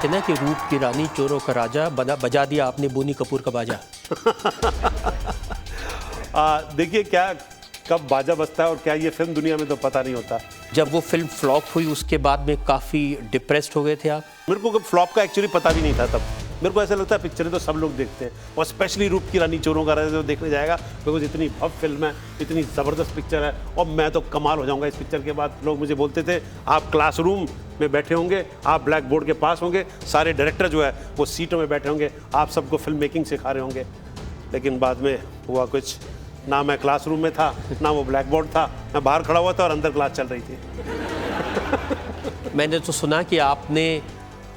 कहते हैं ना कि रूप की रानी चोरों का राजा, बजा दिया आपने बोनी कपूर का बाजा। देखिए क्या कब बाजा बजता है और क्या ये फिल्म दुनिया में तो पता नहीं होता। जब वो फिल्म फ्लॉप हुई उसके बाद में काफ़ी डिप्रेस्ड हो गए थे आप? मेरे को फ्लॉप का एक्चुअली पता भी नहीं था तब। मेरे को ऐसा लगता है पिक्चरें तो सब लोग देखते हैं और स्पेशली रूप की रानी चोरों का राजा जो देखने जाएगा, बिकॉज इतनी भव्य फिल्म है, इतनी ज़बरदस्त पिक्चर है और मैं तो कमाल हो जाऊंगा इस पिक्चर के बाद। लोग मुझे बोलते थे आप क्लासरूम में बैठे होंगे, आप ब्लैक बोर्ड के पास होंगे, सारे डायरेक्टर जो है वो सीटों में बैठे होंगे, आप सबको फिल्म मेकिंग सिखा रहे होंगे। लेकिन बाद में हुआ कुछ, ना मैं क्लासरूम में था ना वो ब्लैक बोर्ड था, मैं बाहर खड़ा हुआ था और अंदर क्लास चल रही थी। मैंने तो सुना कि आपने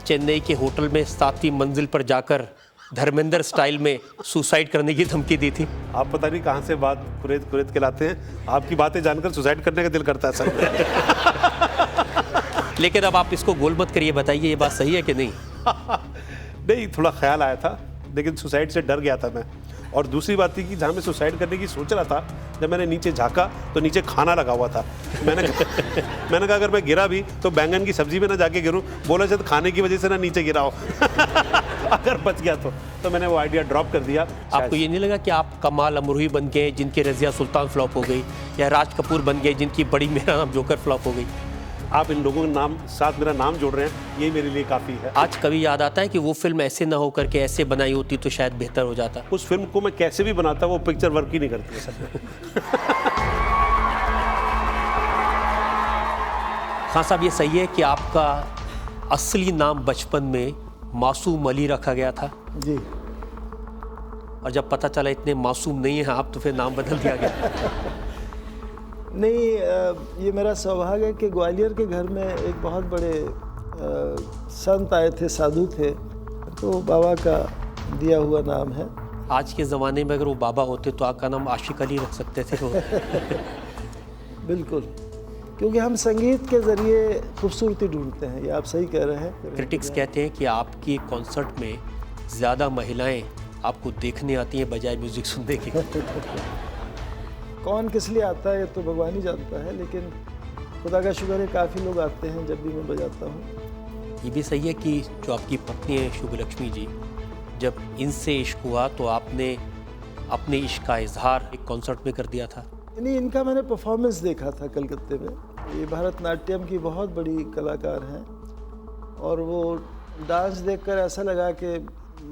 चेन्नई के होटल में 7वीं मंजिल पर जाकर धर्मेंद्र स्टाइल में सुसाइड करने की धमकी दी थी। आप पता नहीं कहाँ से बात कुरेद के लाते हैं। आपकी बातें जानकर सुसाइड करने का दिल करता है सर। लेकिन अब आप इसको गोल मत करिए, बताइए ये बात सही है कि नहीं? नहीं, थोड़ा ख्याल आया था लेकिन सुसाइड से डर गया था मैं। और दूसरी बात थी कि जहाँ मैं सुसाइड करने की सोच रहा था, जब मैंने नीचे झांका तो नीचे खाना लगा हुआ था। मैंने कहा अगर मैं गिरा भी तो बैंगन की सब्जी में ना जाके गिरूं। बोला शायद खाने की वजह से ना नीचे गिरा हो। अगर बच गया तो मैंने वो आइडिया ड्रॉप कर दिया। आपको ये नहीं लगा कि आप कमाल अमरूही बन गए जिनकी रज़िया सुल्तान फ्लॉप हो गई, या राज कपूर बन गए जिनकी बड़ी मेरा नाम जोकर फ्लॉप हो गई? आप इन लोगों के नाम साथ मेरा नाम जोड़ रहे हैं, यही मेरे लिए काफ़ी है। आज कभी याद आता है कि वो फिल्म ऐसे ना हो करके ऐसे बनाई होती तो शायद बेहतर हो जाता? उस फिल्म को मैं कैसे भी बनाता, वो पिक्चर वर्क ही नहीं करती है सर। हाँ साहब, ये सही है कि आपका असली नाम बचपन में मासूम अली रखा गया था जी, और जब पता चला इतने मासूम नहीं है आप तो फिर नाम बदल दिया गया? नहीं, ये मेरा सौभाग्य है कि ग्वालियर के घर में एक बहुत बड़े संत आए थे, साधु थे, तो बाबा का दिया हुआ नाम है। आज के ज़माने में अगर वो बाबा होते तो आपका नाम आशिक अली रख सकते थे वो। बिल्कुल, क्योंकि हम संगीत के ज़रिए खूबसूरती ढूंढते हैं, ये आप सही कह रहे हैं। क्रिटिक्स कहते हैं कि आपकी कॉन्सर्ट में ज़्यादा महिलाएं आपको देखने आती हैं बजाय म्यूज़िक सुनने की। कौन किस लिए आता है ये तो भगवान ही जानता है, लेकिन खुदा का शुक्र है काफ़ी लोग आते हैं जब भी मैं बजाता हूँ। ये भी सही है कि जो आपकी पत्नी है शुभ लक्ष्मी जी, जब इनसे इश्क हुआ तो आपने अपने इश्क का इजहार एक कॉन्सर्ट में कर दिया था? नहीं, इनका मैंने परफॉर्मेंस देखा था कलकत्ते में। ये भरतनाट्यम की बहुत बड़ी कलाकार हैं और वो डांस देखकर ऐसा लगा कि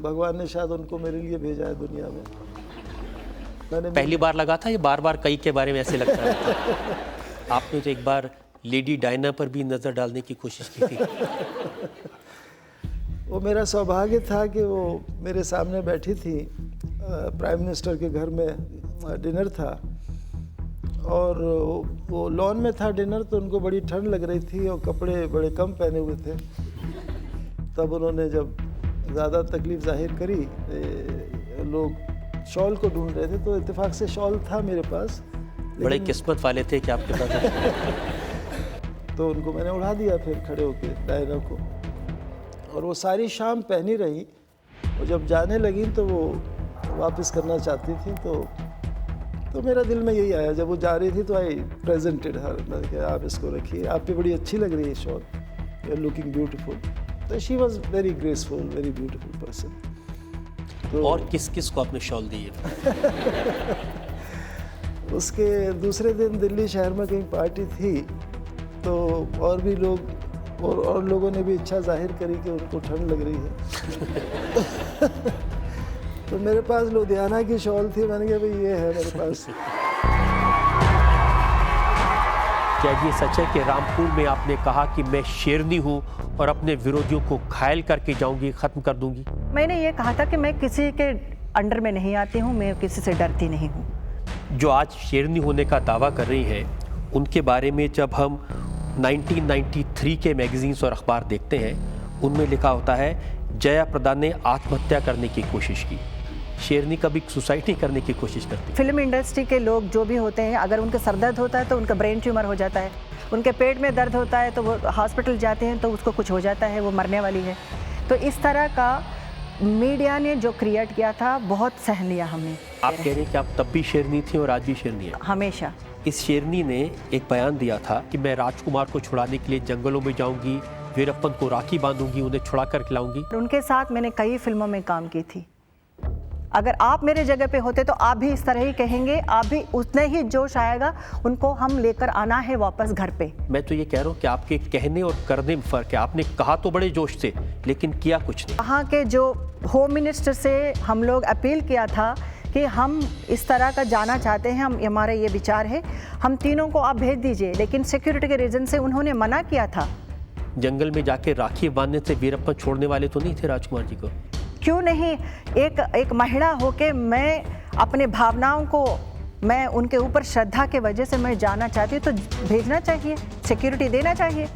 भगवान ने शायद उनको मेरे लिए भेजा है दुनिया में। पहली बार लगा था या बार बार कई के बारे में ऐसे लगता है? आपने तो एक बार लेडी डायना पर भी नज़र डालने की कोशिश की थी। वो मेरा सौभाग्य था कि वो मेरे सामने बैठी थी, प्राइम मिनिस्टर के घर में डिनर था और वो लॉन में था डिनर, तो उनको बड़ी ठंड लग रही थी और कपड़े बड़े कम पहने हुए थे। तब उन्होंने जब ज़्यादा तकलीफ़ जाहिर करी, लोग शॉल को ढूंढ रहे थे, तो इत्तेफाक से शॉल था मेरे पास। बड़े किस्मत वाले थे कि आपके पास। तो उनको मैंने उड़ा दिया फिर खड़े होके डायना को, और वो सारी शाम पहनी रही। और जब जाने लगी तो वो वापस करना चाहती थी, तो मेरा दिल में यही आया। जब वो जा रही थी तो आई प्रेजेंटेड हर, मैंने कहा आप इसको रखिए, आप पे बड़ी अच्छी लग रही है shawl, you are looking beautiful. तो she was very graceful, very beautiful person. तो और किस किस को आपने शॉल दी है? उसके दूसरे दिन दिल्ली शहर में कहीं पार्टी थी, तो और भी लोग और लोगों ने भी इच्छा जाहिर करी कि उनको ठंड लग रही है। तो मेरे पास लुधियाना की शॉल थी, मैंने कहा भाई ये है मेरे पास। क्या ये सच है कि रामपुर में आपने कहा कि मैं शेरनी हूँ और अपने विरोधियों को घायल करके जाऊंगी, ख़त्म कर दूंगी? मैंने ये कहा था कि मैं किसी के अंडर में नहीं आती हूँ, मैं किसी से डरती नहीं हूँ। जो आज शेरनी होने का दावा कर रही हैं, उनके बारे में जब हम 1993 के मैगजीन्स और अखबार देखते हैं, उनमें लिखा होता है जया प्रदा ने आत्महत्या करने की कोशिश की। शेरनी कभी सुसाइड नहीं करने की कोशिश करती। फिल्म इंडस्ट्री के लोग जो भी होते हैं, अगर उनका सर दर्द होता है तो उनका ब्रेन ट्यूमर हो जाता है, उनके पेट में दर्द होता है तो वो हॉस्पिटल जाते हैं तो उसको कुछ हो जाता है, वो मरने वाली है। तो इस तरह का मीडिया ने जो क्रिएट किया था, बहुत सहन लिया हमने। आप कह रहे हैं कि आप तब भी शेरनी थी और आज भी शेरनी है? हमेशा। इस शेरनी ने एक बयान दिया था कि मैं राजकुमार को छुड़ाने के लिए जंगलों में जाऊंगी, वीरप्पन को राखी बांधूंगी, उन्हें छुड़ा कर खिलाऊंगी। उनके साथ मैंने कई फिल्मों में काम की थी। अगर आप मेरे जगह पे होते तो आप भी इस तरह ही कहेंगे, आप भी उतने ही जोश आएगा, उनको हम लेकर आना है वापस घर पे। मैं तो ये कह रहा हूँ कि आपके कहने और करने में फ़र्क है। आपने कहा तो बड़े जोश से, लेकिन किया कुछ नहीं। वहाँ के जो होम मिनिस्टर से हम लोग अपील किया था कि हम इस तरह का जाना चाहते हैं, हम हमारा ये विचार है, हम तीनों को आप भेज दीजिए, लेकिन सिक्योरिटी के रीज़न से उन्होंने मना किया था। जंगल में जाके राखी बांधने से वीरप्पन छोड़ने वाले तो नहीं थे राजकुमार जी को? क्यों नहीं? एक महिला होके मैं अपने भावनाओं को, मैं उनके ऊपर श्रद्धा के वजह से मैं जाना चाहती हूँ, तो भेजना चाहिए, सिक्योरिटी देना चाहिए।